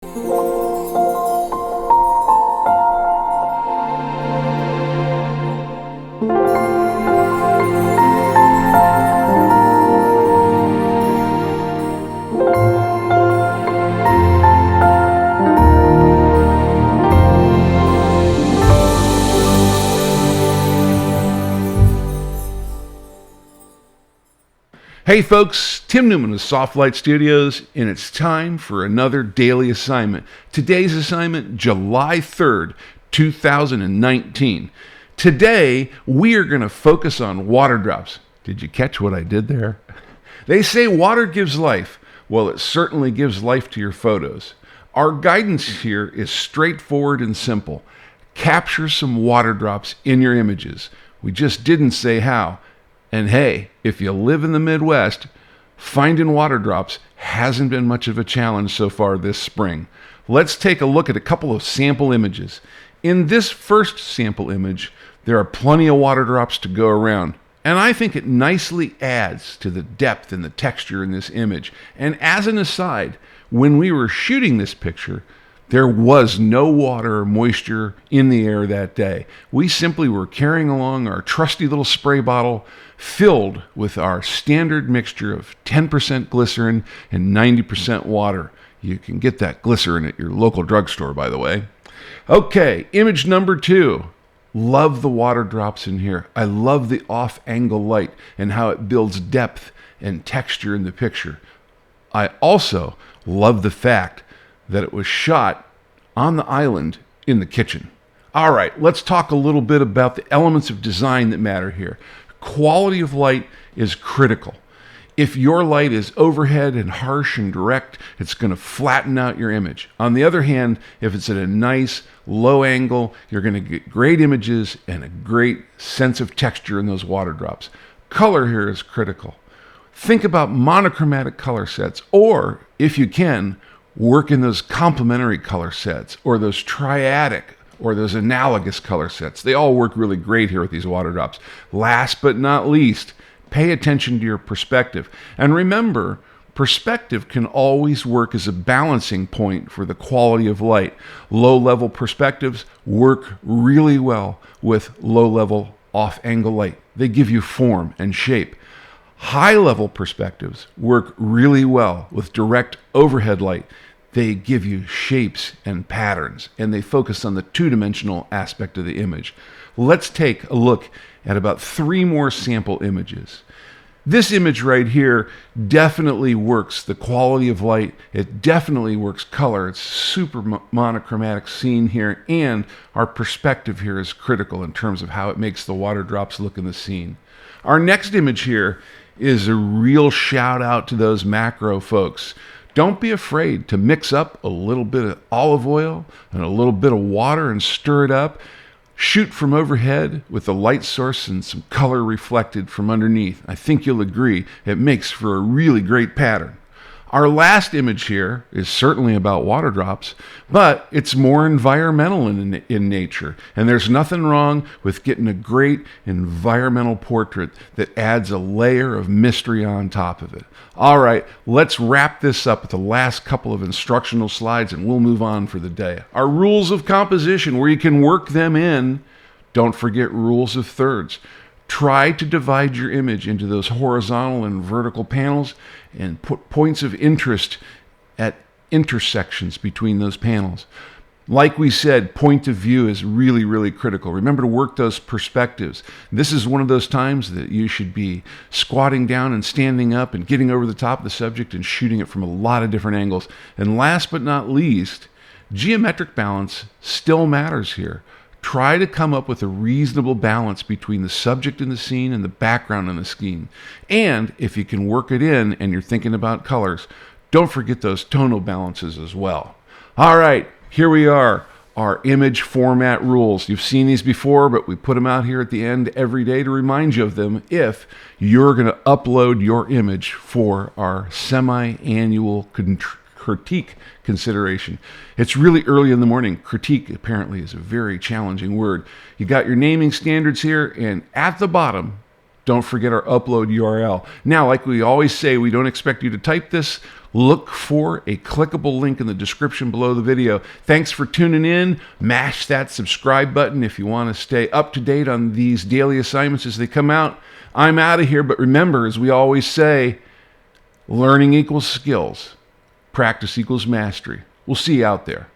Hey folks, Tim Newman of Soft Light Studios, and it's time for another daily assignment. Today's assignment, July 3rd, 2019. Today, we are going to focus on water drops. Did you catch what I did there? They say water gives life. Well, it certainly gives life to your photos. Our guidance here is straightforward and simple. Capture some water drops in your images. We just didn't say how. And hey, if you live in the Midwest, finding water drops hasn't been much of a challenge so far this spring. Let's take a look at a couple of sample images. In this first sample image, there are plenty of water drops to go around, and I think it nicely adds to the depth and the texture in this image. And as an aside, when we were shooting this picture, there was no water or moisture in the air that day. We simply were carrying along our trusty little spray bottle filled with our standard mixture of 10% glycerin and 90% water. You can get that glycerin at your local drugstore, by the way. Okay, image number 2. Love the water drops in here. I love the off-angle light and how it builds depth and texture in the picture. I also love the fact that it was shot on the island in the kitchen. All right, let's talk a little bit about the elements of design that matter here. Quality of light is critical. If your light is overhead and harsh and direct, it's going to flatten out your image. On the other hand, if it's at a nice low angle, you're going to get great images and a great sense of texture in those water drops. Color here is critical. Think about monochromatic color sets, or if you can, work in those complementary color sets or those triadic or those analogous color sets. They all work really great here with these water drops. Last but not least, pay attention to your perspective. And remember, perspective can always work as a balancing point for the quality of light. Low-level perspectives work really well with low-level off-angle light. They give you form and shape. High-level perspectives work really well with direct overhead light. They give you shapes and patterns, and they focus on the two-dimensional aspect of the image. Let's take a look at about 3 more sample images. This image right here definitely works the quality of light. It definitely works color. It's super monochromatic scene here, and our perspective here is critical in terms of how it makes the water drops look in the scene. Our next image here is a real shout out to those macro folks. Don't be afraid to mix up a little bit of olive oil and a little bit of water and stir it up. Shoot from overhead with a light source and some color reflected from underneath. I think you'll agree it makes for a really great pattern. Our last image here is certainly about water drops, but it's more environmental in nature. And there's nothing wrong with getting a great environmental portrait that adds a layer of mystery on top of it. All right, let's wrap this up with the last couple of instructional slides and we'll move on for the day. Our rules of composition, where you can work them in. Don't forget rules of thirds. Try to divide your image into those horizontal and vertical panels and put points of interest at intersections between those panels. Like we said, point of view is really, really critical. Remember to work those perspectives. This is one of those times that you should be squatting down and standing up and getting over the top of the subject and shooting it from a lot of different angles. And last but not least, geometric balance still matters here. Try to come up with a reasonable balance between the subject in the scene and the background in the scene. And if you can work it in and you're thinking about colors, don't forget those tonal balances as well. All right, here we are, our image format rules. You've seen these before, but we put them out here at the end every day to remind you of them if you're going to upload your image for our semi-annual critique consideration. It's really early in the morning. Critique apparently is a very challenging word. You got your naming standards here, and at the bottom Don't forget our upload URL. Now, like we always say, we don't expect you to type this. Look for a clickable link in the description below the video. Thanks for tuning in. Mash that subscribe button if you want to stay up to date on these daily assignments as they come out. I'm out of here, but remember, as we always say, learning equals skills. Practice equals mastery. We'll see you out there.